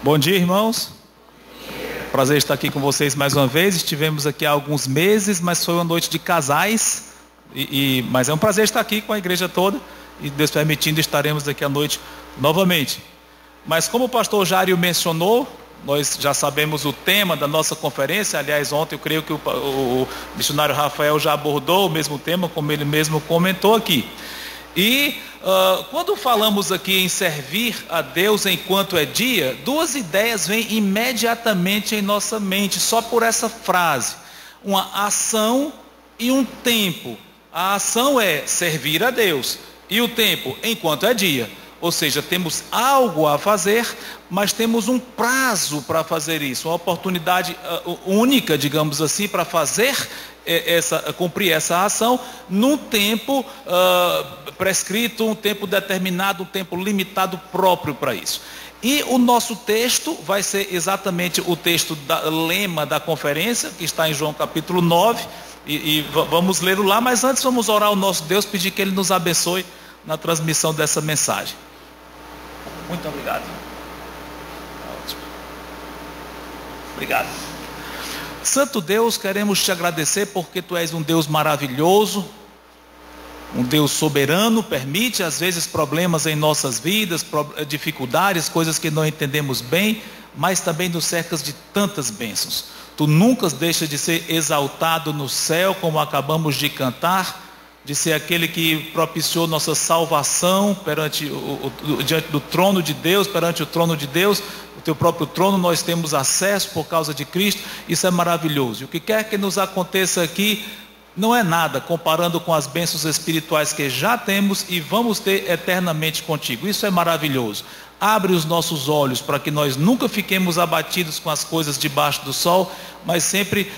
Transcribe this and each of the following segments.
Bom dia, irmãos. Prazer estar aqui com vocês mais uma vez. Estivemos aqui há alguns meses, mas foi uma noite de casais. Mas é um prazer estar aqui com a igreja toda. E Deus permitindo, estaremos aqui à noite novamente. Mas como o pastor Jário mencionou, nós já sabemos o tema da nossa conferência. Aliás, ontem eu creio que o missionário Rafael já abordou o mesmo tema, como ele mesmo comentou aqui. E quando falamos aqui em servir a Deus enquanto é dia, duas ideias vêm imediatamente em nossa mente, só por essa frase: uma ação e um tempo. A ação é servir a Deus, e o tempo enquanto é dia. Ou seja, temos algo a fazer, mas temos um prazo para fazer isso, uma oportunidade única, digamos assim, para fazer cumprir essa ação num tempo prescrito, um tempo determinado, um tempo limitado próprio para isso. E o nosso texto vai ser exatamente o texto lema da conferência, que está em João capítulo 9, e vamos lê-lo lá, mas antes vamos orar ao nosso Deus, pedir que Ele nos abençoe na transmissão dessa mensagem. Muito obrigado. Ótimo. Obrigado. Santo Deus, queremos te agradecer porque tu és um Deus maravilhoso, um Deus soberano. Permite às vezes problemas em nossas vidas, dificuldades, coisas que não entendemos bem, mas também nos cercas de tantas bênçãos. Tu nunca deixas de ser exaltado no céu, como acabamos de cantar, de ser aquele que propiciou nossa salvação diante do trono de Deus, perante o trono de Deus. O teu próprio trono nós temos acesso por causa de Cristo. Isso é maravilhoso. E o que quer que nos aconteça aqui não é nada comparando com as bênçãos espirituais que já temos e vamos ter eternamente contigo. Isso é maravilhoso. Abre os nossos olhos para que nós nunca fiquemos abatidos com as coisas debaixo do sol, mas sempre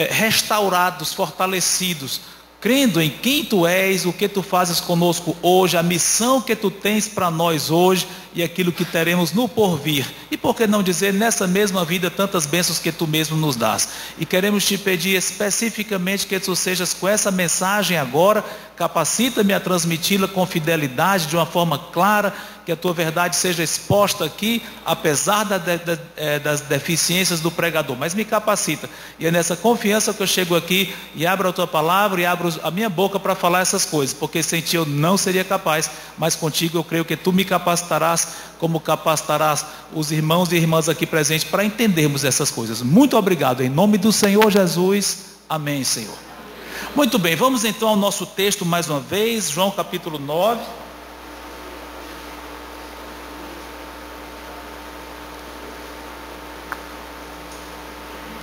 restaurados, fortalecidos, crendo em quem tu és, o que tu fazes conosco hoje, a missão que tu tens para nós hoje e aquilo que teremos no porvir. E por que não dizer nessa mesma vida tantas bênçãos que tu mesmo nos dás. E queremos te pedir especificamente que tu sejas com essa mensagem agora, capacita-me a transmiti-la com fidelidade, de uma forma clara, que a tua verdade seja exposta aqui, apesar das deficiências do pregador, mas me capacita, e é nessa confiança que eu chego aqui e abro a tua palavra e abro a minha boca para falar essas coisas, porque sem ti eu não seria capaz, mas contigo eu creio que tu me capacitarás, como capacitarás os irmãos e irmãs aqui presentes para entendermos essas coisas. Muito obrigado, em nome do Senhor Jesus, amém, Senhor. Muito bem, vamos então ao nosso texto mais uma vez, João capítulo 9.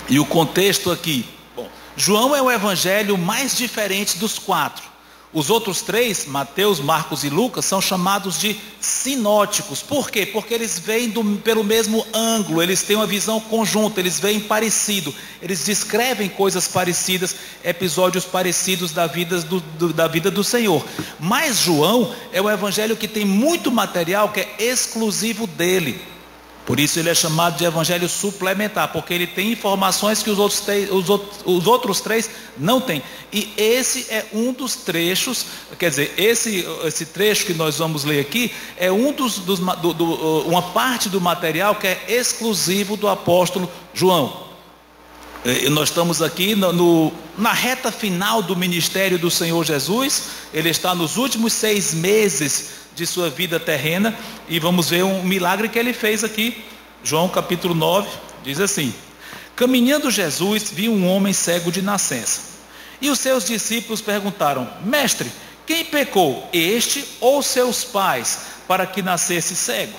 E o contexto aqui, bom, João é o evangelho mais diferente dos quatro. Os outros três, Mateus, Marcos e Lucas, são chamados de sinóticos. Por quê? Porque eles veem pelo mesmo ângulo, eles têm uma visão conjunta, eles veem parecido, eles descrevem coisas parecidas, episódios parecidos da vida do Senhor. Mas João é o evangelho que tem muito material que é exclusivo dele. Por isso ele é chamado de evangelho suplementar, porque ele tem informações que os outros três não têm. E esse é um dos trechos, quer dizer, esse trecho que nós vamos ler aqui é uma parte do material que é exclusivo do apóstolo João. E nós estamos aqui na reta final do ministério do Senhor Jesus. Ele está nos últimos 6 meses de sua vida terrena, e vamos ver um milagre que ele fez aqui. João capítulo 9 diz assim: caminhando Jesus viu um homem cego de nascença, e os seus discípulos perguntaram: mestre, quem pecou, este ou seus pais, para que nascesse cego?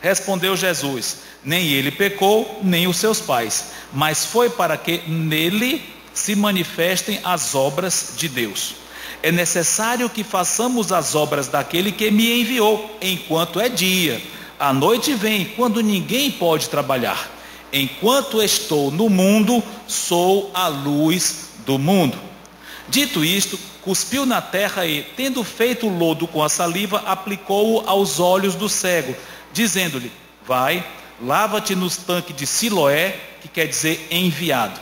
Respondeu Jesus: nem ele pecou, nem os seus pais, mas foi para que nele se manifestem as obras de Deus. É necessário que façamos as obras daquele que me enviou, enquanto é dia. A noite vem, quando ninguém pode trabalhar. Enquanto estou no mundo, sou a luz do mundo. Dito isto, cuspiu na terra e, tendo feito o lodo com a saliva, aplicou-o aos olhos do cego, dizendo-lhe: vai, lava-te no tanque de Siloé, que quer dizer enviado.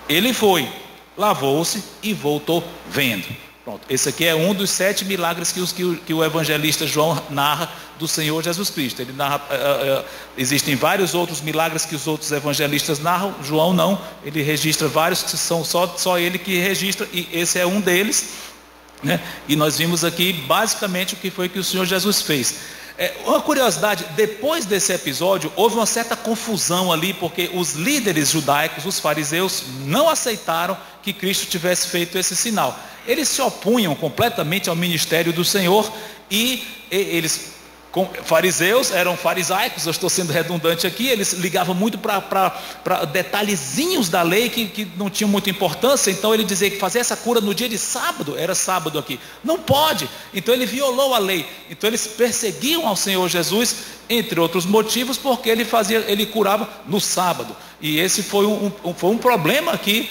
Ele foi, lavou-se e voltou vendo. Pronto, esse aqui é um dos 7 milagres que o evangelista João narra do Senhor Jesus Cristo. Ele narra, existem vários outros milagres que os outros evangelistas narram, João não, ele registra vários que são só ele que registra, e esse é um deles, né? E nós vimos aqui basicamente o que foi que o Senhor Jesus fez. Uma curiosidade, depois desse episódio houve uma certa confusão ali, porque os líderes judaicos, os fariseus, não aceitaram que Cristo tivesse feito esse sinal. Eles se opunham completamente ao ministério do Senhor, e eles, fariseus, eram farisaicos, eu estou sendo redundante aqui, eles ligavam muito para detalhezinhos da lei que não tinham muita importância. Então ele dizia que fazer essa cura no dia de sábado, era sábado aqui, não pode, então ele violou a lei. Então eles perseguiam ao Senhor Jesus, entre outros motivos, porque ele curava no sábado, e esse foi um problema aqui,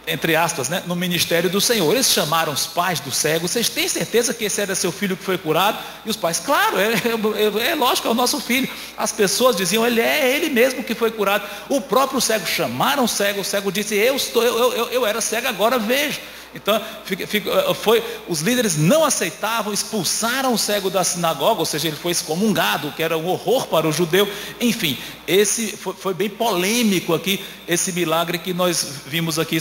entre aspas, né, no ministério do Senhor. Eles chamaram os pais do cego: vocês têm certeza que esse era seu filho que foi curado? E os pais: claro, é lógico, é o nosso filho. As pessoas diziam: é ele mesmo que foi curado. O próprio cego, chamaram o cego disse: eu era cego, agora vejo. Então os líderes não aceitavam, expulsaram o cego da sinagoga, ou seja, ele foi excomungado, que era um horror para o judeu. Enfim, esse foi bem polêmico aqui, esse milagre que nós vimos aqui,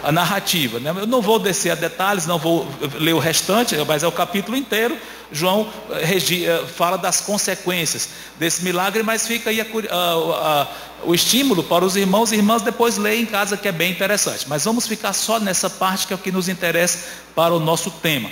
a narrativa, né? Eu não vou descer a detalhes, não vou ler o restante, mas é o capítulo inteiro. João fala das consequências desse milagre, mas fica aí o estímulo para os irmãos e irmãs depois lerem em casa, que é bem interessante. Mas vamos ficar só nessa parte, que é o que nos interessa para o nosso tema.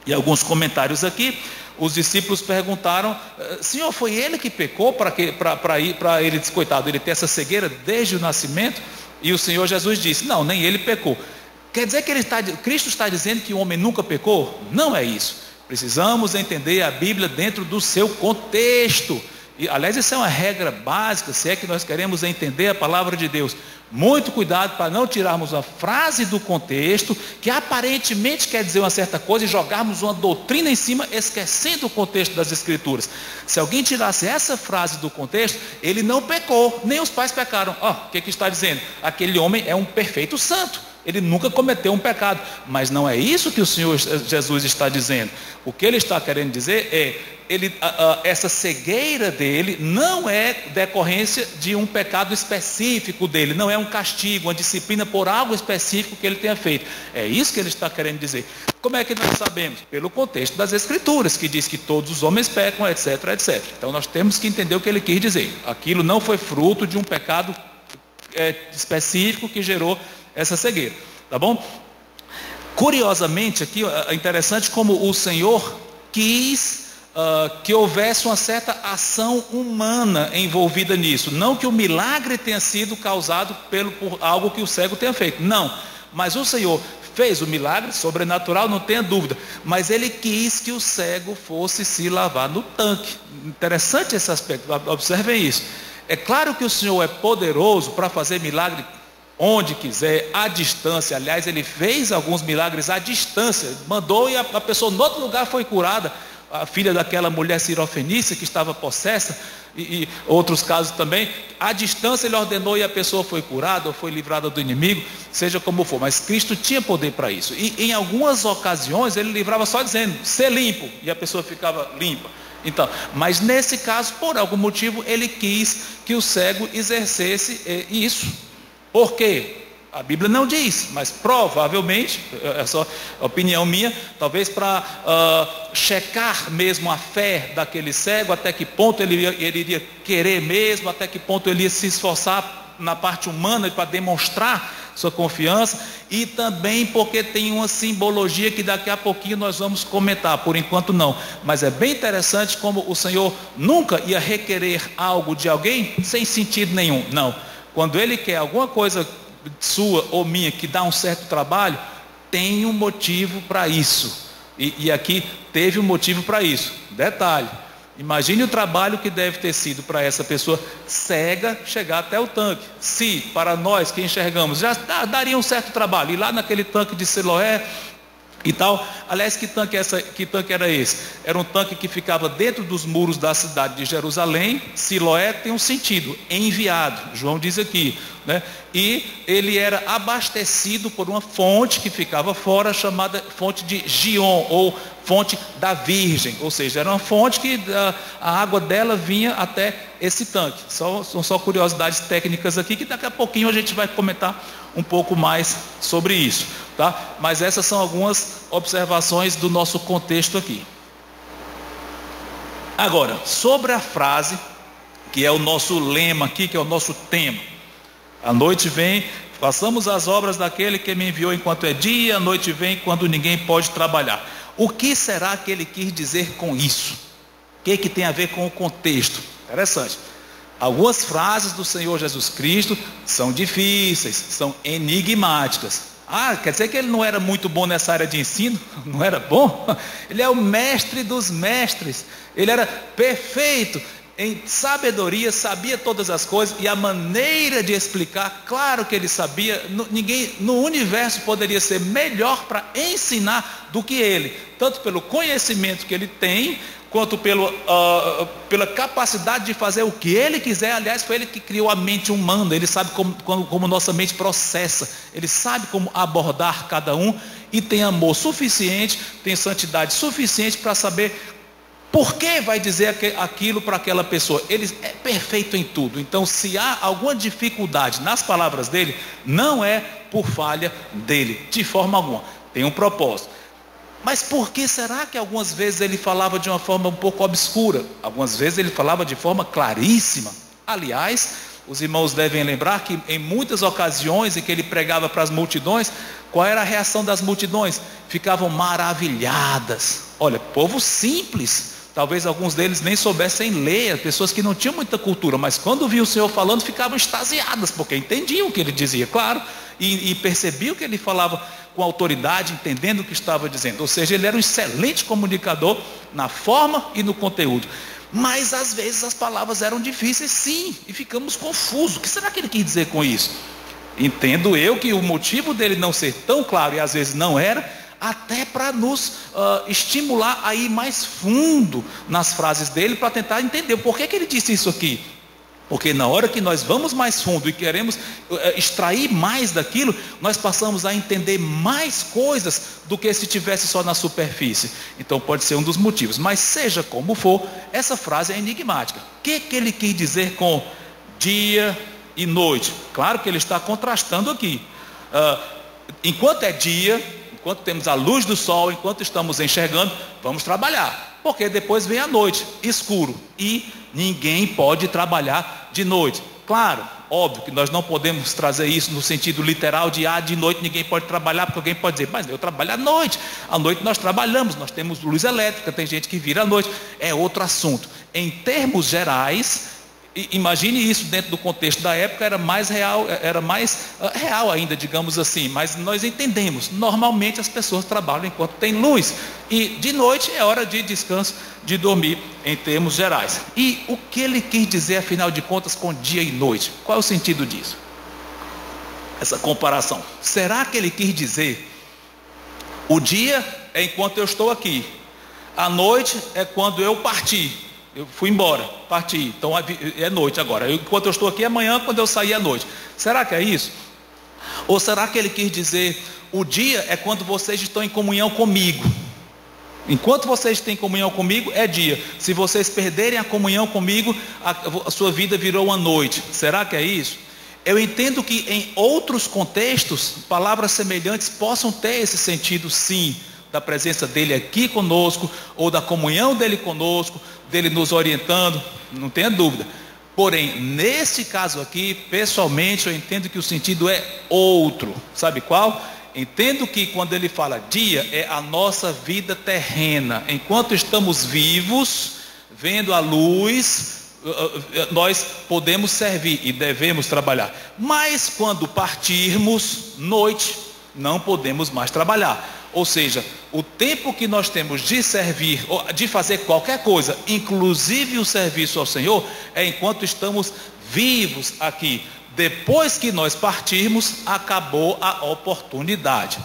E alguns comentários aqui. Os discípulos perguntaram: Senhor, foi ele que pecou para ele, coitado, ele ter essa cegueira desde o nascimento? E o Senhor Jesus disse: não, nem ele pecou. Quer dizer que Cristo está dizendo que o homem nunca pecou? Não é isso. Precisamos entender a Bíblia dentro do seu contexto. E, aliás, isso é uma regra básica, se é que nós queremos entender a palavra de Deus. Muito cuidado para não tirarmos uma frase do contexto, que aparentemente quer dizer uma certa coisa, e jogarmos uma doutrina em cima, esquecendo o contexto das Escrituras. Se alguém tirasse essa frase do contexto, ele não pecou, nem os pais pecaram. O que está dizendo? Aquele homem é um perfeito santo, ele nunca cometeu um pecado. Mas não é isso que o Senhor Jesus está dizendo. O que ele está querendo dizer é: essa cegueira dele não é decorrência de um pecado específico dele, não é um castigo, uma disciplina por algo específico que ele tenha feito. É isso que ele está querendo dizer. Como é que nós sabemos? Pelo contexto das Escrituras, que diz que todos os homens pecam, etc, etc. Então nós temos que entender o que ele quis dizer. Aquilo não foi fruto de um pecado específico que gerou essa cegueira, tá bom? Curiosamente aqui, é interessante como o Senhor quis que houvesse uma certa ação humana envolvida nisso. Não que o milagre tenha sido causado por algo que o cego tenha feito, não. Mas o Senhor fez o milagre sobrenatural, não tenha dúvida. Mas ele quis que o cego fosse se lavar no tanque. Interessante esse aspecto, observem isso. É claro que o Senhor é poderoso para fazer milagre onde quiser, à distância. Aliás, ele fez alguns milagres à distância, mandou e a pessoa em outro lugar foi curada. A filha daquela mulher sirofenícia que estava possessa, e outros casos também, à distância ele ordenou e a pessoa foi curada ou foi livrada do inimigo, seja como for. Mas Cristo tinha poder para isso, e em algumas ocasiões ele livrava só dizendo: ser limpo, e a pessoa ficava limpa. Então, mas nesse caso, por algum motivo, ele quis que o cego exercesse isso. Por quê? A Bíblia não diz, mas provavelmente, é só opinião minha, talvez para checar mesmo a fé daquele cego, até que ponto ele iria querer mesmo, até que ponto ele ia se esforçar na parte humana para demonstrar sua confiança, e também porque tem uma simbologia que daqui a pouquinho nós vamos comentar. Por enquanto não, mas é bem interessante como o Senhor nunca ia requerer algo de alguém sem sentido nenhum. Não, quando Ele quer alguma coisa sua ou minha que dá um certo trabalho, tem um motivo para isso, e aqui teve um motivo para isso. Detalhe, imagine o trabalho que deve ter sido para essa pessoa cega chegar até o tanque. Se para nós que enxergamos já daria um certo trabalho, ir lá naquele tanque de Siloé, e tal. Aliás, que tanque era esse? Era um tanque que ficava dentro dos muros da cidade de Jerusalém. Siloé tem um sentido, enviado, João diz aqui, né? E ele era abastecido por uma fonte que ficava fora, chamada fonte de Gion, ou fonte da Virgem, ou seja, era uma fonte que a água dela vinha até esse tanque. São só curiosidades técnicas aqui, que daqui a pouquinho a gente vai comentar um pouco mais sobre isso, tá? Mas essas são algumas observações do nosso contexto aqui. Agora, sobre a frase, que é o nosso lema aqui, que é o nosso tema: a noite vem, façamos as obras daquele que me enviou enquanto é dia, a noite vem quando ninguém pode trabalhar. O que será que ele quis dizer com isso? O que tem a ver com o contexto? Interessante. Algumas frases do Senhor Jesus Cristo são difíceis, são enigmáticas. Quer dizer que ele não era muito bom nessa área de ensino? Não era bom? Ele é o mestre dos mestres. Ele era perfeito em sabedoria, sabia todas as coisas, e a maneira de explicar, claro que ele sabia. Ninguém no universo poderia ser melhor para ensinar do que ele, tanto pelo conhecimento que ele tem, quanto pela capacidade de fazer o que ele quiser. Aliás, foi ele que criou a mente humana. Ele sabe como nossa mente processa, ele sabe como abordar cada um, e tem amor suficiente, tem santidade suficiente para saber por que vai dizer aquilo para aquela pessoa. Ele é perfeito em tudo. Então, se há alguma dificuldade nas palavras dele, não é por falha dele, de forma alguma. Tem um propósito. Mas por que será que algumas vezes ele falava de uma forma um pouco obscura? Algumas vezes ele falava de forma claríssima. Aliás, os irmãos devem lembrar que em muitas ocasiões em que ele pregava para as multidões, qual era a reação das multidões? Ficavam maravilhadas. Olha, povo simples, talvez alguns deles nem soubessem ler, pessoas que não tinham muita cultura, mas quando viam o Senhor falando, ficavam extasiadas, porque entendiam o que ele dizia, claro, e percebiam que ele falava com autoridade, entendendo o que estava dizendo. Ou seja, ele era um excelente comunicador na forma e no conteúdo. Mas às vezes as palavras eram difíceis, sim, e ficamos confusos. O que será que ele quis dizer com isso? Entendo eu que o motivo dele não ser tão claro, e às vezes não era, até para nos estimular a ir mais fundo nas frases dele, para tentar entender por que ele disse isso aqui. Porque na hora que nós vamos mais fundo e queremos extrair mais daquilo, nós passamos a entender mais coisas do que se tivesse só na superfície. Então pode ser um dos motivos. Mas seja como for, essa frase é enigmática. O que ele quis dizer com dia e noite? Claro que ele está contrastando aqui. Enquanto é dia, enquanto temos a luz do sol, enquanto estamos enxergando, vamos trabalhar. Porque depois vem a noite, escuro, e ninguém pode trabalhar de noite. Claro, óbvio que nós não podemos trazer isso no sentido literal de noite ninguém pode trabalhar, porque alguém pode dizer, mas eu trabalho à noite nós trabalhamos, nós temos luz elétrica, tem gente que vira à noite, é outro assunto. Em termos gerais, imagine isso dentro do contexto da época, era mais real ainda, digamos assim, mas nós entendemos, normalmente as pessoas trabalham enquanto tem luz, e de noite é hora de descanso, de dormir, em termos gerais. E o que ele quis dizer, afinal de contas, com dia e noite? Qual é o sentido disso? Essa comparação. Será que ele quis dizer, o dia é enquanto eu estou aqui, a noite é quando eu parti, eu fui embora, parti, então é noite agora. Enquanto eu estou aqui, amanhã, quando eu sair, é noite. Será que é isso? Ou será que ele quis dizer, o dia é quando vocês estão em comunhão comigo? Enquanto vocês têm comunhão comigo, é dia. Se vocês perderem a comunhão comigo, a sua vida virou uma noite. Será que é isso? Eu entendo que em outros contextos, palavras semelhantes possam ter esse sentido, sim, da presença dele aqui conosco, ou da comunhão dele conosco, dele nos orientando, não tenha dúvida. Porém, nesse caso aqui, pessoalmente, eu entendo que o sentido é outro. Sabe qual? Entendo que quando ele fala dia, é a nossa vida terrena. Enquanto estamos vivos, vendo a luz, nós podemos servir e devemos trabalhar. Mas quando partirmos, noite, não podemos mais trabalhar. Ou seja, o tempo que nós temos de servir, de fazer qualquer coisa, inclusive o serviço ao Senhor, é enquanto estamos vivos aqui. Depois que nós partirmos, acabou a oportunidade.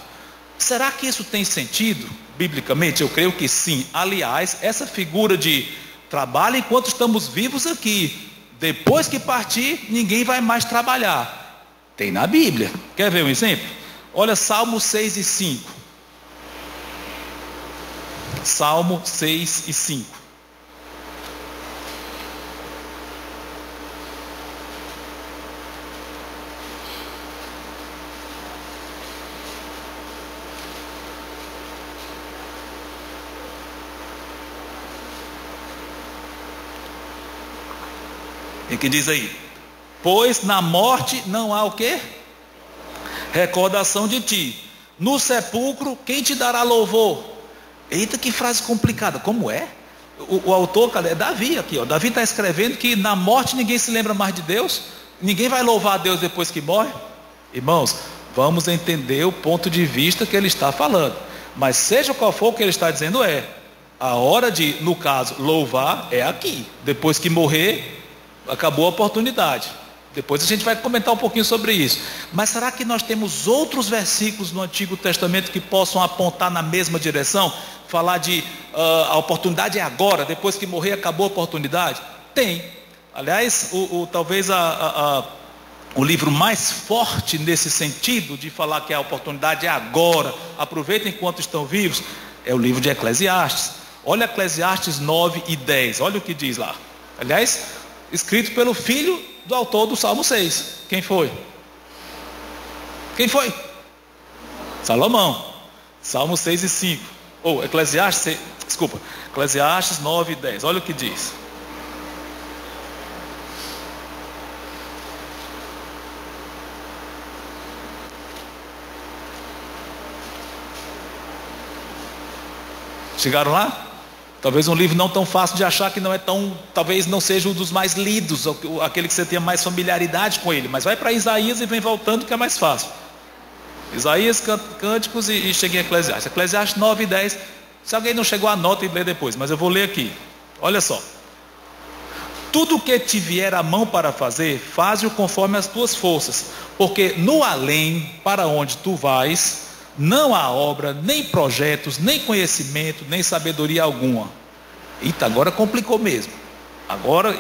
Será que isso tem sentido, biblicamente? Eu creio que sim. Aliás, essa figura de trabalho enquanto estamos vivos aqui, depois que partir, ninguém vai mais trabalhar. Tem na Bíblia. Quer ver um exemplo? Olha Salmo 6 e 5. Salmo 6 e 5. E que diz aí? Pois na morte não há o quê? Recordação de ti. No sepulcro, quem te dará louvor? Eita, que frase complicada. Como é? O autor, cara, é Davi aqui, ó. Davi está escrevendo que na morte ninguém se lembra mais de Deus. Ninguém vai louvar a Deus depois que morre. Irmãos, vamos entender o ponto de vista que ele está falando. Mas seja qual for o que ele está dizendo, a hora de, no caso, louvar é aqui. Depois que morrer, acabou a oportunidade. Depois a gente vai comentar um pouquinho sobre isso. Mas será que nós temos outros versículos no Antigo Testamento que possam apontar na mesma direção? Falar de a oportunidade é agora, depois que morrer acabou a oportunidade? Tem. Aliás, talvez o livro mais forte nesse sentido de falar que a oportunidade é agora, aproveitem enquanto estão vivos, é o livro de Eclesiastes. Olha Eclesiastes 9 e 10, olha o que diz lá. Aliás, escrito pelo filho do autor do Salmo 6. Quem foi? Quem foi? Salomão. Salmo 6 e 5. Eclesiastes 9 e 10. Olha o que diz. Chegaram lá? Talvez um livro não tão fácil de achar, que não é tão, talvez não seja um dos mais lidos, aquele que você tenha mais familiaridade com ele, mas vai para Isaías e vem voltando, que é mais fácil. Isaías, Cânticos e cheguei a Eclesiastes. Eclesiastes 9 e 10. Se alguém não chegou, anota e lê depois, mas eu vou ler aqui. Olha só. Tudo que te vier à mão para fazer, faze-o conforme as tuas forças, porque no além, para onde tu vais, não há obra, nem projetos, nem conhecimento, nem sabedoria alguma. Eita, agora complicou mesmo. Agora,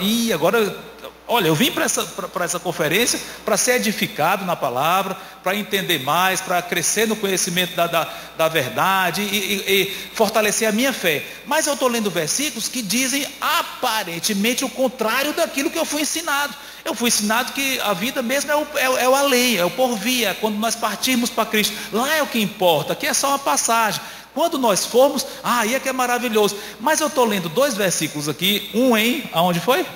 olha, eu vim para essa conferência para ser edificado na palavra, para entender mais, para crescer no conhecimento da verdade e fortalecer a minha fé. Mas eu estou lendo versículos que dizem aparentemente o contrário daquilo que eu fui ensinado. Eu fui ensinado que a vida mesmo é o além, é o porvir, é quando nós partirmos para Cristo. Lá é o que importa, aqui é só uma passagem. Quando nós formos, aí é que é maravilhoso. Mas eu estou lendo 2 versículos aqui, aonde foi?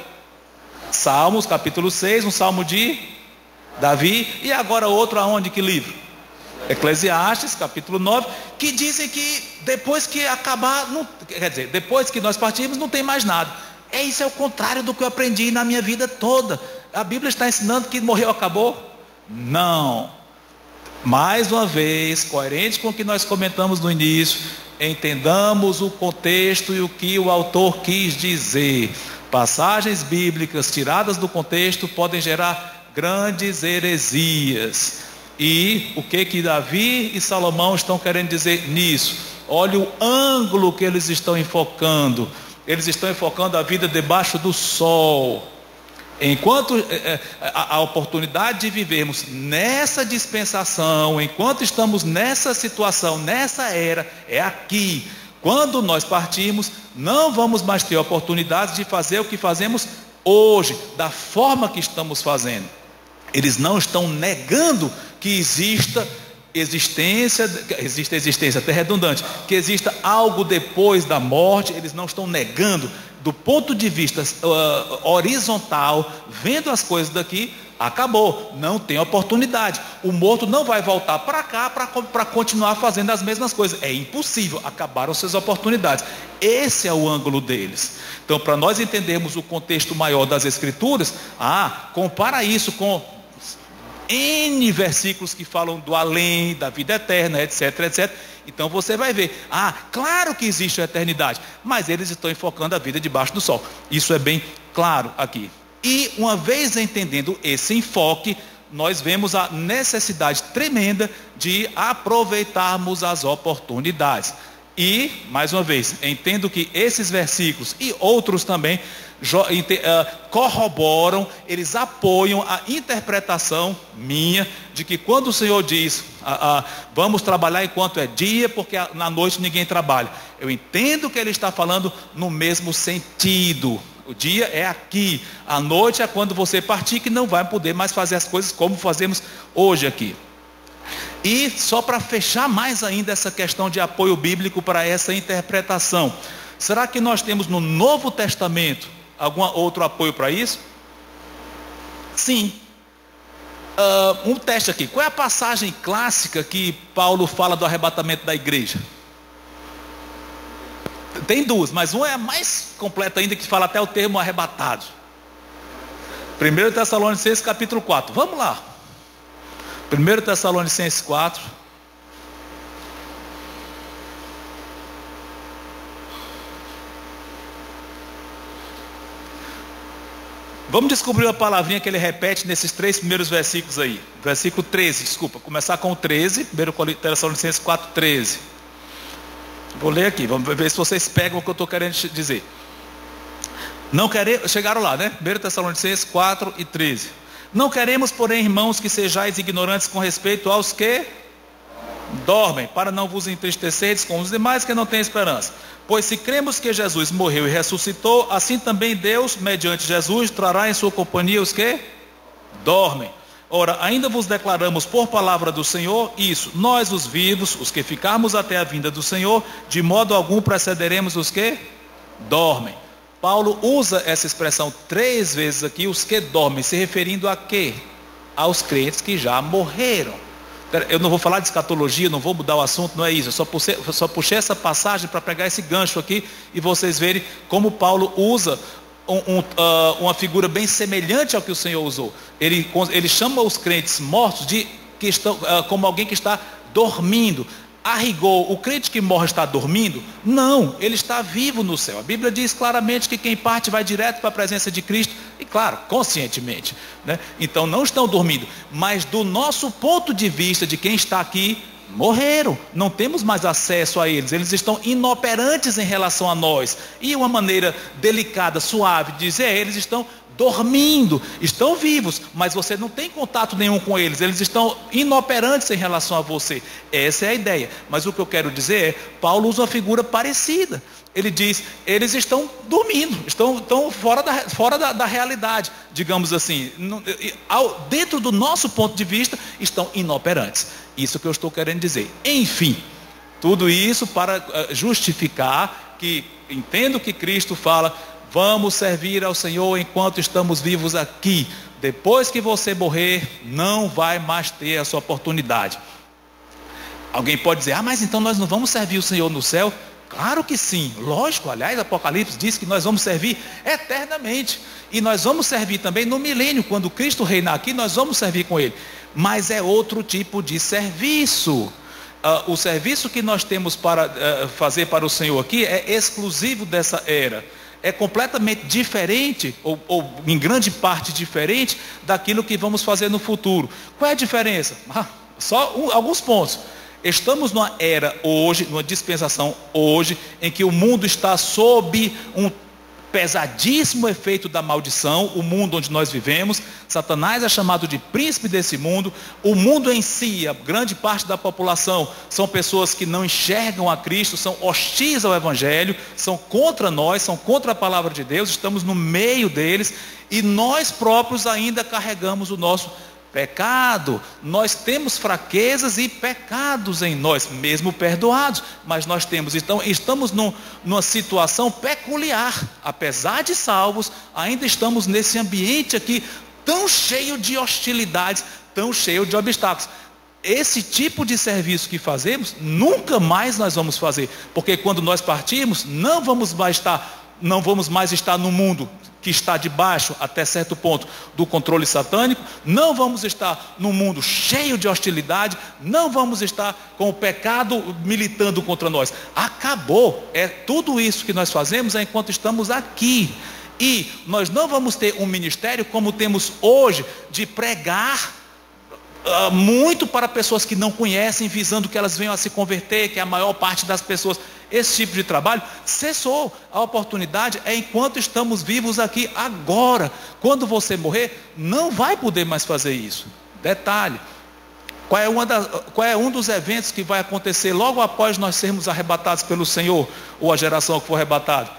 Salmos, capítulo 6, um salmo de Davi, e agora outro aonde, que livro? Eclesiastes, capítulo 9, que dizem que depois que acabar, depois que nós partirmos, não tem mais nada. Isso é o contrário do que eu aprendi na minha vida toda. A Bíblia está ensinando que morreu, acabou? Não. Mais uma vez, coerente com o que nós comentamos no início, entendamos o contexto e o que o autor quis dizer. Passagens bíblicas tiradas do contexto podem gerar grandes heresias. E o que Davi e Salomão estão querendo dizer nisso? Olha o ângulo que eles estão enfocando. Eles estão enfocando a vida debaixo do sol. Enquanto a oportunidade de vivermos nessa dispensação, enquanto estamos nessa situação, nessa era, é aqui. Quando nós partirmos, não vamos mais ter oportunidade de fazer o que fazemos hoje, da forma que estamos fazendo. Eles não estão negando que exista existência, até redundante, que exista algo depois da morte. Eles não estão negando. Do ponto de vista horizontal, vendo as coisas daqui, acabou, não tem oportunidade. O morto não vai voltar para cá para continuar fazendo as mesmas coisas. É impossível, acabaram suas oportunidades. Esse é o ângulo deles. Então, para nós entendermos o contexto maior das Escrituras, compara isso com N versículos que falam do além, da vida eterna, etc, etc. Então você vai ver, claro que existe a eternidade, mas eles estão enfocando a vida debaixo do sol. Isso é bem claro aqui. E uma vez entendendo esse enfoque, nós vemos a necessidade tremenda de aproveitarmos as oportunidades. E, mais uma vez, entendo que esses versículos e outros também corroboram, eles apoiam a interpretação minha de que quando o Senhor diz, vamos trabalhar enquanto é dia, porque na noite ninguém trabalha. Eu entendo que ele está falando no mesmo sentido. O dia é aqui, a noite é quando você partir, que não vai poder mais fazer as coisas como fazemos hoje aqui. E só para fechar mais ainda essa questão de apoio bíblico para essa interpretação, será que nós temos no Novo Testamento algum outro apoio para isso? Sim. Um teste aqui. Qual é a passagem clássica que Paulo fala do arrebatamento da igreja? Tem duas, mas uma é a mais completa ainda, que fala até o termo arrebatado. 1 Tessalonicenses capítulo 4. Vamos lá. 1 Tessalonicenses 4. Vamos descobrir uma palavrinha que ele repete nesses 3 primeiros versículos aí. Versículo 13, desculpa. Começar com o 13. 1 Tessalonicenses 4, 13. Vou ler aqui, vamos ver se vocês pegam o que eu estou querendo dizer. Não queremos, chegaram lá, né? 1 Tessalonicenses 4 e 13. Não queremos, porém, irmãos, que sejais ignorantes com respeito aos que dormem, para não vos entristecerdes com os demais que não têm esperança. Pois se cremos que Jesus morreu e ressuscitou, assim também Deus, mediante Jesus, trará em sua companhia os que dormem. Ora, ainda vos declaramos por palavra do Senhor isso: nós os vivos, os que ficarmos até a vinda do Senhor, de modo algum precederemos os que dormem. Paulo usa essa expressão 3 vezes aqui, os que dormem, se referindo a quê? Aos crentes que já morreram. Eu não vou falar de escatologia, não vou mudar o assunto, não é isso. Eu só puxei essa passagem para pegar esse gancho aqui e vocês verem como Paulo usa uma figura bem semelhante ao que o Senhor usou. Ele chama os crentes mortos como alguém que está dormindo. A rigor, o crente que morre está dormindo? Não, ele está vivo no céu. A Bíblia diz claramente que quem parte vai direto para a presença de Cristo, e claro, conscientemente, né? Então não estão dormindo, mas do nosso ponto de vista de quem está aqui, morreram, não temos mais acesso a eles, eles estão inoperantes em relação a nós. E uma maneira delicada, suave de dizer, eles estão dormindo, estão vivos, mas você não tem contato nenhum com eles, eles estão inoperantes em relação a você. Essa é a ideia. Mas o que eu quero dizer é, Paulo usa uma figura parecida. Ele diz, eles estão dormindo, estão fora da realidade, digamos assim. Dentro do nosso ponto de vista, estão inoperantes. Isso que eu estou querendo dizer. Enfim, tudo isso para justificar que entendo que Cristo fala: vamos servir ao Senhor enquanto estamos vivos aqui. Depois que você morrer, não vai mais ter essa oportunidade. Alguém pode dizer, mas então nós não vamos servir o Senhor no céu? Claro que sim, lógico. Aliás, Apocalipse diz que nós vamos servir eternamente. E nós vamos servir também no milênio. Quando Cristo reinar aqui, nós vamos servir com Ele. Mas é outro tipo de serviço. O serviço que nós temos para fazer para o Senhor aqui é exclusivo dessa era. É completamente diferente, ou em grande parte diferente, daquilo que vamos fazer no futuro. Qual é a diferença? Só alguns pontos. Estamos numa era hoje, numa dispensação hoje, em que o mundo está sob um pesadíssimo efeito da maldição. O mundo onde nós vivemos, Satanás é chamado de príncipe desse mundo. O mundo em si, a grande parte da população, são pessoas que não enxergam a Cristo, são hostis ao Evangelho, são contra nós, são contra a palavra de Deus. Estamos no meio deles e nós próprios ainda carregamos o nosso pecado. Nós temos fraquezas e pecados em nós, mesmo perdoados, mas nós temos. Então estamos numa situação peculiar. Apesar de salvos, ainda estamos nesse ambiente aqui tão cheio de hostilidades, tão cheio de obstáculos. Esse tipo de serviço que fazemos, nunca mais nós vamos fazer, porque quando nós partirmos, não vamos mais estar no mundo que está debaixo, até certo ponto, do controle satânico. Não vamos estar num mundo cheio de hostilidade, não vamos estar com o pecado militando contra nós. Acabou. É tudo isso que nós fazemos enquanto estamos aqui. E nós não vamos ter um ministério como temos hoje, de pregar muito para pessoas que não conhecem, visando que elas venham a se converter, que é a maior parte das pessoas. Esse tipo de trabalho cessou. A oportunidade é enquanto estamos vivos aqui agora. Quando você morrer, não vai poder mais fazer isso. Detalhe: qual é um dos eventos que vai acontecer logo após nós sermos arrebatados pelo Senhor, ou a geração que for arrebatada?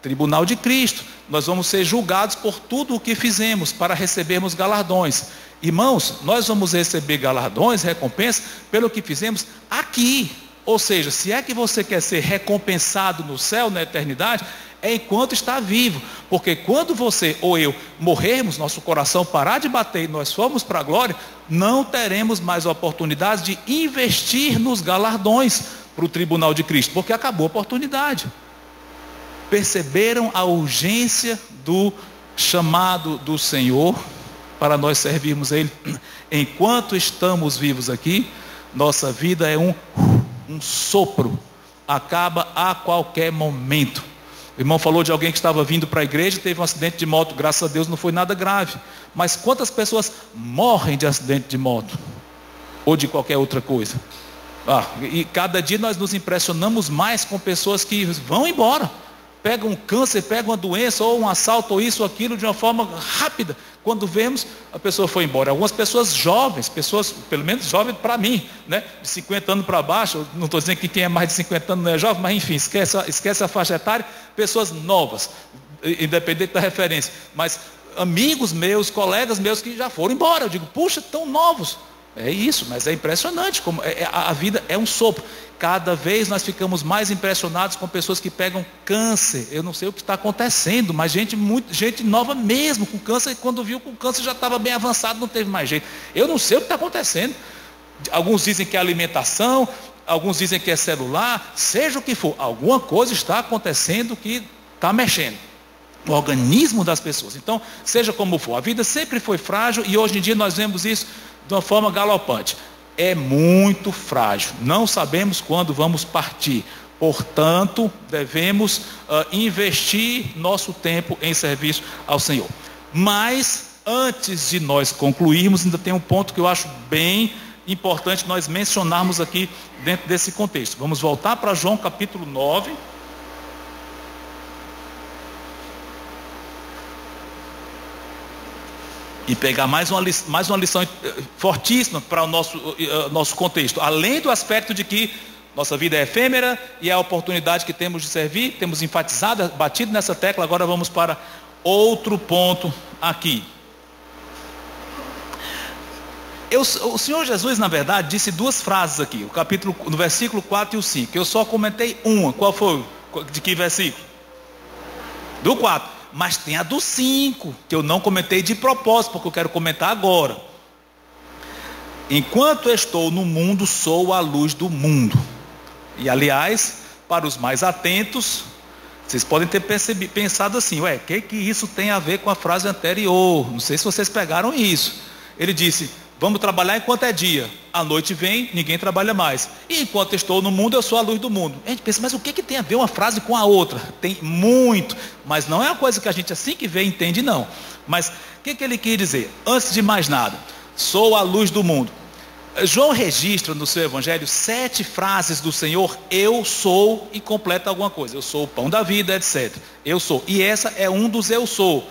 Tribunal de Cristo. Nós vamos ser julgados por tudo o que fizemos, para recebermos galardões. Irmãos, nós vamos receber galardões, recompensas, pelo que fizemos aqui. Ou seja, se é que você quer ser recompensado no céu, na eternidade, é enquanto está vivo. Porque quando você ou eu morrermos, nosso coração parar de bater e nós formos para a glória, não teremos mais oportunidade de investir nos galardões para o tribunal de Cristo, porque acabou a oportunidade. Perceberam a urgência do chamado do Senhor para nós servirmos a Ele? Enquanto estamos vivos aqui, nossa vida é um sopro, acaba a qualquer momento. O irmão falou de alguém que estava vindo para a igreja e teve um acidente de moto. Graças a Deus não foi nada grave. Mas quantas pessoas morrem de acidente de moto? Ou de qualquer outra coisa? E cada dia nós nos impressionamos mais com pessoas que vão embora. Pegam um câncer, pegam uma doença, ou um assalto, ou isso ou aquilo, de uma forma rápida. Quando vemos, a pessoa foi embora. Algumas pessoas jovens, pessoas, pelo menos jovens para mim, né? De 50 anos para baixo, não estou dizendo que quem é mais de 50 anos não é jovem, mas enfim, esquece a faixa etária. Pessoas novas, independente da referência. Mas amigos meus, colegas meus que já foram embora. Eu digo, puxa, tão novos. É isso, mas é impressionante, como a vida é um sopro. Cada vez nós ficamos mais impressionados com pessoas que pegam câncer. Eu não sei o que está acontecendo, mas gente nova mesmo com câncer, e quando viu com câncer já estava bem avançado, não teve mais jeito. Eu não sei o que está acontecendo. Alguns dizem que é alimentação, alguns dizem que é celular, seja o que for, alguma coisa está acontecendo que está mexendo o organismo das pessoas. Então, seja como for, a vida sempre foi frágil e hoje em dia nós vemos isso de uma forma galopante. É muito frágil, não sabemos quando vamos partir, portanto devemos investir nosso tempo em serviço ao Senhor. Mas antes de nós concluirmos, ainda tem um ponto que eu acho bem importante nós mencionarmos aqui dentro desse contexto. Vamos voltar para João capítulo 9. E pegar mais uma lição fortíssima para o nosso contexto. Além do aspecto de que nossa vida é efêmera e é a oportunidade que temos de servir, temos enfatizado, batido nessa tecla, agora vamos para outro ponto aqui. O Senhor Jesus, na verdade, disse duas frases aqui, no versículo 4 e o 5. Eu só comentei uma. Qual foi? De que versículo? Do 4. Mas tem a do 5, que eu não comentei de propósito, porque eu quero comentar agora. Enquanto estou no mundo, sou a luz do mundo. E aliás, para os mais atentos, vocês podem ter pensado assim, o que isso tem a ver com a frase anterior? Não sei se vocês pegaram isso. Ele disse, vamos trabalhar enquanto é dia. A noite vem, ninguém trabalha mais. E enquanto estou no mundo, eu sou a luz do mundo. A gente pensa, mas o que tem a ver uma frase com a outra? Tem muito, mas não é uma coisa que a gente assim que vê entende, não. Mas o que ele quis dizer? Antes de mais nada, sou a luz do mundo. João registra no seu evangelho 7 frases do Senhor, eu sou, e completa alguma coisa. Eu sou o pão da vida, etc. Eu sou. E essa é um dos eu sou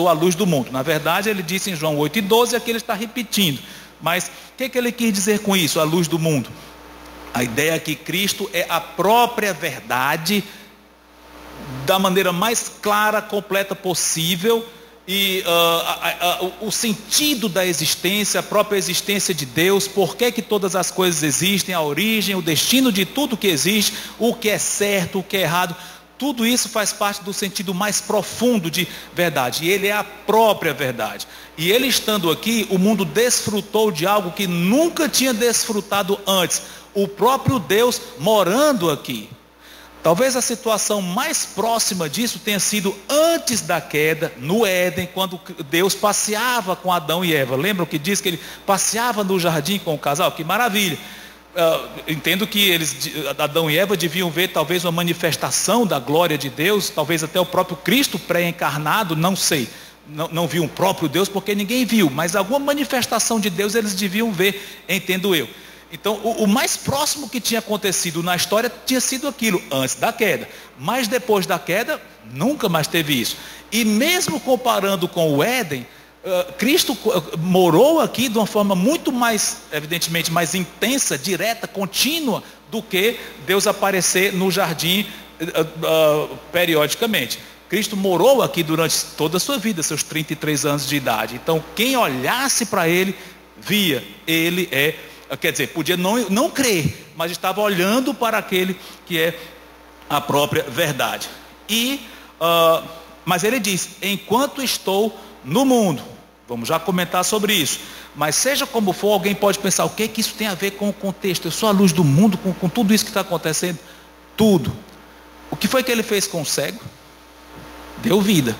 a luz do mundo. Na verdade, ele disse em João 8:12, aqui ele está repetindo. Mas o que ele quis dizer com isso, a luz do mundo? A ideia é que Cristo é a própria verdade, da maneira mais clara, completa possível, e o sentido da existência, a própria existência de Deus, por que todas as coisas existem, a origem, o destino de tudo que existe, o que é certo, o que é errado, tudo isso faz parte do sentido mais profundo de verdade, e ele é a própria verdade. E ele estando aqui, o mundo desfrutou de algo que nunca tinha desfrutado antes, o próprio Deus morando aqui. Talvez a situação mais próxima disso tenha sido antes da queda, no Éden, quando Deus passeava com Adão e Eva. Lembram que diz que ele passeava no jardim com o casal? Que maravilha! Entendo que Adão e Eva deviam ver talvez uma manifestação da glória de Deus, talvez até o próprio Cristo pré-encarnado, não sei. não viam o próprio Deus, porque ninguém viu, mas alguma manifestação de Deus eles deviam ver, entendo eu. Então, o mais próximo que tinha acontecido na história tinha sido aquilo, antes da queda. Mas depois da queda, nunca mais teve isso. E mesmo comparando com o Éden, Cristo morou aqui de uma forma muito mais, evidentemente, mais intensa, direta, contínua, do que Deus aparecer no jardim periodicamente. Cristo morou aqui durante toda a sua vida, seus 33 anos de idade. Então, quem olhasse para ele, via, ele é... Quer dizer, podia não crer, mas estava olhando para aquele que é a própria verdade. Mas ele diz, enquanto estou no mundo, vamos já comentar sobre isso, mas seja como for, alguém pode pensar, o que isso tem a ver com o contexto? Eu sou a luz do mundo, com tudo isso que está acontecendo? Tudo. O que foi que ele fez com o cego? Deu vista,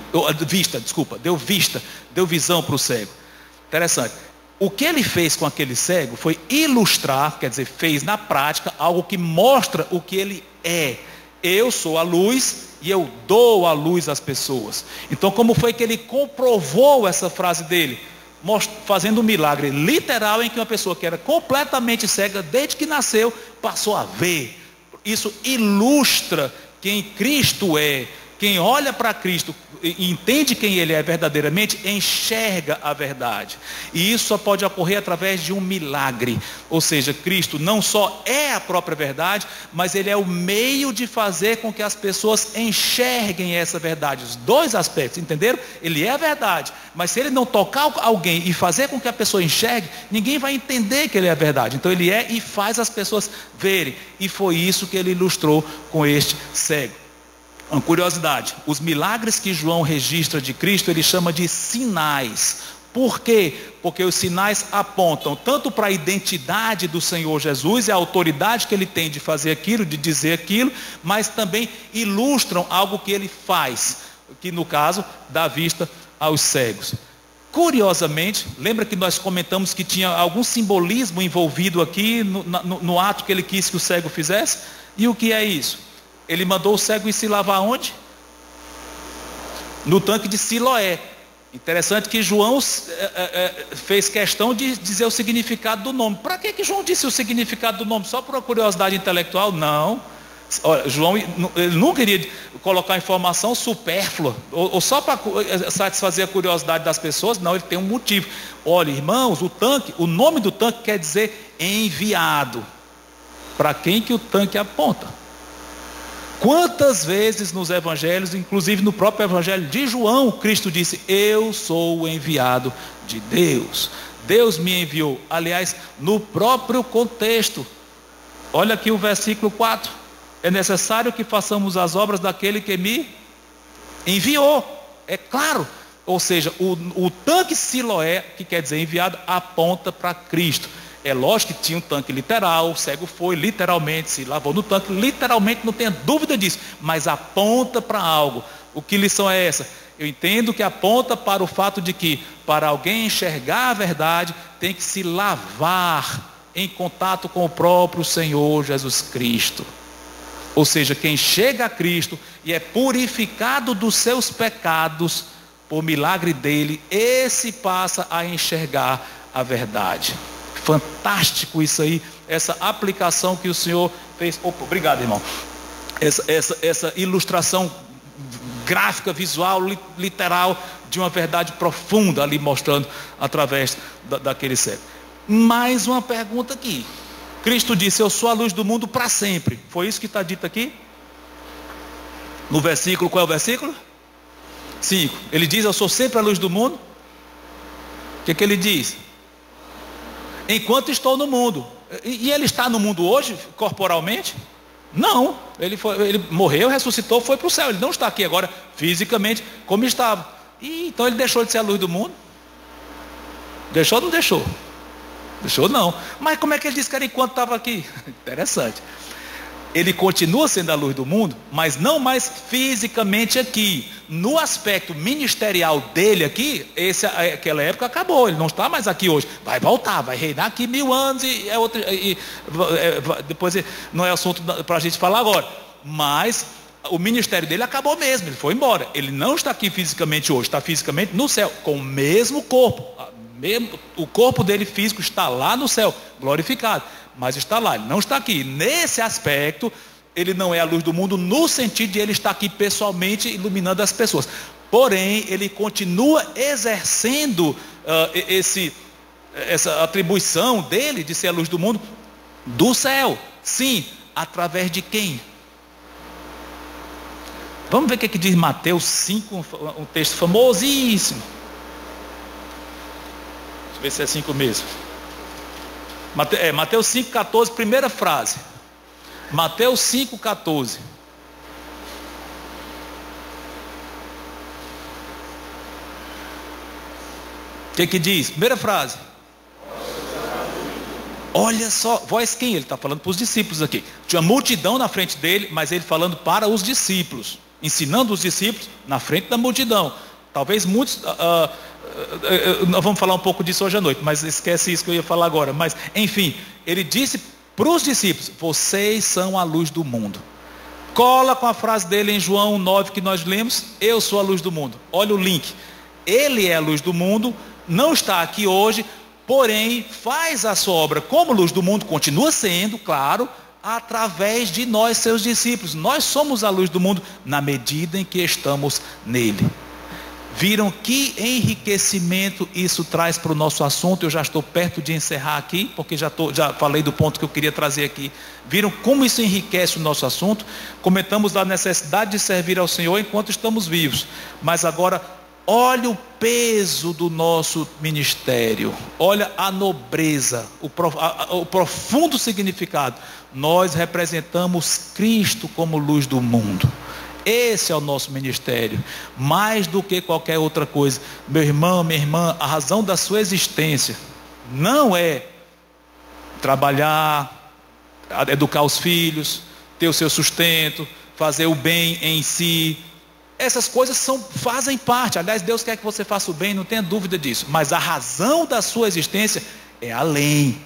deu visão para o cego. Interessante. O que ele fez com aquele cego foi ilustrar, quer dizer, fez na prática algo que mostra o que ele é. Eu sou a luz e eu dou a luz às pessoas. Então, como foi que ele comprovou essa frase dele? Fazendo um milagre literal em que uma pessoa que era completamente cega, desde que nasceu, passou a ver. Isso ilustra quem Cristo é. Quem olha para Cristo e entende quem Ele é verdadeiramente, enxerga a verdade. E isso só pode ocorrer através de um milagre. Ou seja, Cristo não só é a própria verdade, mas Ele é o meio de fazer com que as pessoas enxerguem essa verdade. Os dois aspectos, entenderam? Ele é a verdade, mas se Ele não tocar alguém e fazer com que a pessoa enxergue, ninguém vai entender que Ele é a verdade. Então Ele é e faz as pessoas verem. E foi isso que Ele ilustrou com este cego. Uma curiosidade, os milagres que João registra de Cristo, ele chama de sinais. Por quê? Porque os sinais apontam tanto para a identidade do Senhor Jesus e a autoridade que Ele tem de fazer aquilo, de dizer aquilo, mas também ilustram algo que Ele faz, que no caso dá vista aos cegos. Curiosamente, lembra que nós comentamos que tinha algum simbolismo envolvido aqui no ato que Ele quis que o cego fizesse? E o que é isso? Ele mandou o cego ir se lavar onde? No tanque de Siloé. Interessante que João fez questão de dizer o significado do nome. Para que João disse o significado do nome? Só por uma curiosidade intelectual? Não. Olha, João ele não queria colocar informação supérflua, ou só para satisfazer a curiosidade das pessoas. Não, ele tem um motivo. Olha, irmãos, o nome do tanque quer dizer enviado. Para quem que o tanque aponta? Quantas vezes nos evangelhos, inclusive no próprio evangelho de João, Cristo disse, eu sou o enviado de Deus. Deus me enviou. Aliás, no próprio contexto. Olha aqui o versículo 4. É necessário que façamos as obras daquele que me enviou. É claro. Ou seja, o tanque Siloé, que quer dizer enviado, aponta para Cristo. É lógico que tinha um tanque literal, o cego foi literalmente, se lavou no tanque, literalmente, não tenha dúvida disso, mas aponta para algo. O que lição é essa? Eu entendo que aponta para o fato de que, para alguém enxergar a verdade, tem que se lavar em contato com o próprio Senhor Jesus Cristo. Ou seja, quem chega a Cristo e é purificado dos seus pecados, por milagre dele, esse passa a enxergar a verdade. Fantástico isso aí, essa aplicação que o Senhor fez. Opa, obrigado, irmão. Essa ilustração gráfica, visual, literal, de uma verdade profunda ali mostrando através daquele cego. Mais uma pergunta aqui. Cristo disse, eu sou a luz do mundo para sempre. Foi isso que está dito aqui? No versículo, qual é o versículo? 5. Ele diz, eu sou sempre a luz do mundo. O que ele diz? Enquanto estou no mundo. E ele está no mundo hoje, corporalmente? Não. Ele morreu, ressuscitou, foi para o céu. Ele não está aqui agora, fisicamente, como estava. E então ele deixou de ser a luz do mundo? Deixou ou não deixou? Deixou não. Mas como é que ele disse que era enquanto estava aqui? Interessante. Ele continua sendo a luz do mundo, mas não mais fisicamente aqui. No aspecto ministerial dele aqui, aquela época acabou. Ele não está mais aqui hoje. Vai voltar, vai reinar aqui 1000 anos depois não é assunto para a gente falar agora. Mas o ministério dele acabou mesmo, ele foi embora. Ele não está aqui fisicamente hoje, está fisicamente no céu, com o mesmo corpo. O corpo dele físico está lá no céu, glorificado, mas está lá, ele não está aqui. Nesse aspecto, ele não é a luz do mundo, no sentido de ele estar aqui pessoalmente iluminando as pessoas. Porém, ele continua exercendo essa atribuição dele de ser a luz do mundo do céu. Sim, através de quem? Vamos ver o que diz Mateus 5, um texto famosíssimo. Deixa eu ver se é 5 mesmo. Mateus 5,14, primeira frase. Mateus 5,14. O que diz? Primeira frase. Olha só, voz quem? Ele está falando para os discípulos aqui. Tinha multidão na frente dele, mas ele falando para os discípulos, ensinando os discípulos na frente da multidão. Talvez muitos, nós vamos falar um pouco disso hoje à noite, mas esquece isso que eu ia falar agora. Mas, enfim, ele disse para os discípulos: vocês são a luz do mundo. Cola com a frase dele em João 9 que nós lemos: eu sou a luz do mundo. Olha o link. Ele é a luz do mundo, não está aqui hoje, porém faz a sua obra como luz do mundo, continua sendo, claro, através de nós, seus discípulos. Nós somos a luz do mundo na medida em que estamos nele. Viram que enriquecimento isso traz para o nosso assunto? Eu já estou perto de encerrar aqui, porque já falei do ponto que eu queria trazer aqui. Viram como isso enriquece o nosso assunto? Comentamos da necessidade de servir ao Senhor enquanto estamos vivos, mas agora olha o peso do nosso ministério, olha a nobreza, o profundo significado. Nós representamos Cristo como luz do mundo. Esse é o nosso ministério, mais do que qualquer outra coisa. Meu irmão, minha irmã, a razão da sua existência não é trabalhar, educar os filhos, ter o seu sustento, fazer o bem em si. Essas coisas fazem parte. Aliás, Deus quer que você faça o bem, não tenha dúvida disso. Mas a razão da sua existência é além.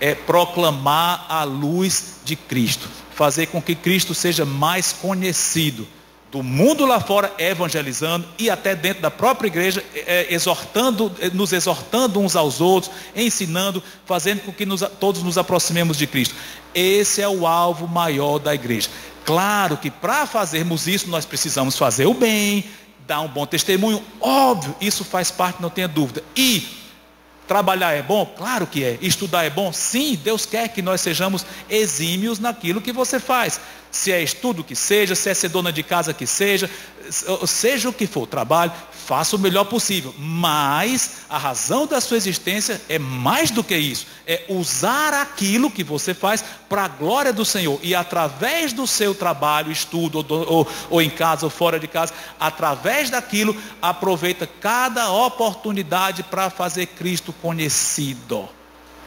É proclamar a luz de Cristo. Fazer com que Cristo seja mais conhecido. Do mundo lá fora, evangelizando, e até dentro da própria igreja, nos exortando uns aos outros, ensinando, fazendo com que todos nos aproximemos de Cristo. Esse é o alvo maior da igreja. Claro que para fazermos isso nós precisamos fazer o bem, dar um bom testemunho, óbvio, isso faz parte, não tenha dúvida. E trabalhar é bom? Claro que é. Estudar é bom? Sim, Deus quer que nós sejamos exímios naquilo que você faz. Se é estudo que seja, se é ser dona de casa que seja o que for, trabalho, faça o melhor possível. Mas a razão da sua existência é mais do que isso. É usar aquilo que você faz para a glória do Senhor. E através do seu trabalho, estudo, ou em casa ou fora de casa, através daquilo, aproveita cada oportunidade para fazer Cristo conhecido,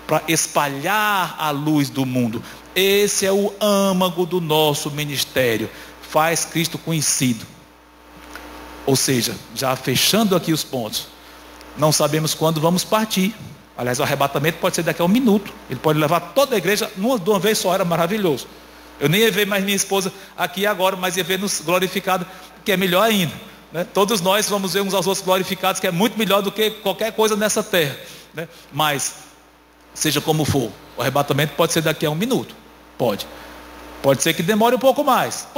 para espalhar a luz do mundo. Esse é o âmago do nosso ministério. Faz Cristo conhecido. Ou seja, já fechando aqui os pontos, não sabemos quando vamos partir. Aliás, o arrebatamento pode ser daqui a 1 minuto. Ele pode levar toda a igreja de uma vez só, era maravilhoso. Eu nem ia ver mais minha esposa aqui agora, mas ia ver nos glorificados, que é melhor ainda, né? Todos nós vamos ver uns aos outros glorificados, que é muito melhor do que qualquer coisa nessa terra, né? Mas, seja como for, o arrebatamento pode ser daqui a 1 minuto. Pode ser que demore um pouco mais,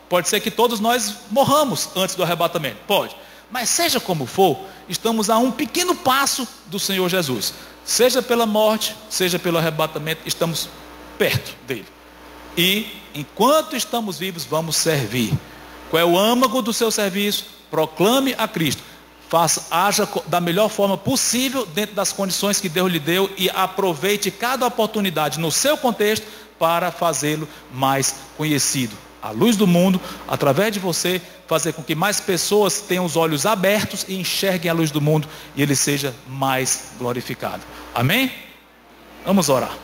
pode ser que todos nós morramos antes do arrebatamento, pode, mas seja como for, estamos a um pequeno passo do Senhor Jesus, seja pela morte, seja pelo arrebatamento, estamos perto dele, e enquanto estamos vivos, vamos servir. Qual é o âmago do seu serviço? Proclame a Cristo, haja da melhor forma possível, dentro das condições que Deus lhe deu, e aproveite cada oportunidade no seu contexto, para fazê-lo mais conhecido. A luz do mundo, através de você, fazer com que mais pessoas tenham os olhos abertos e enxerguem a luz do mundo e ele seja mais glorificado. Amém? Vamos orar.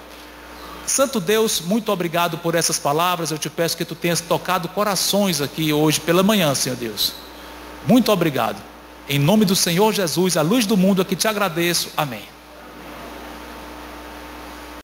Santo Deus, muito obrigado por essas palavras. Eu te peço que tu tenhas tocado corações aqui hoje pela manhã, Senhor Deus. Muito obrigado. Em nome do Senhor Jesus, a luz do mundo, aqui te agradeço. Amém.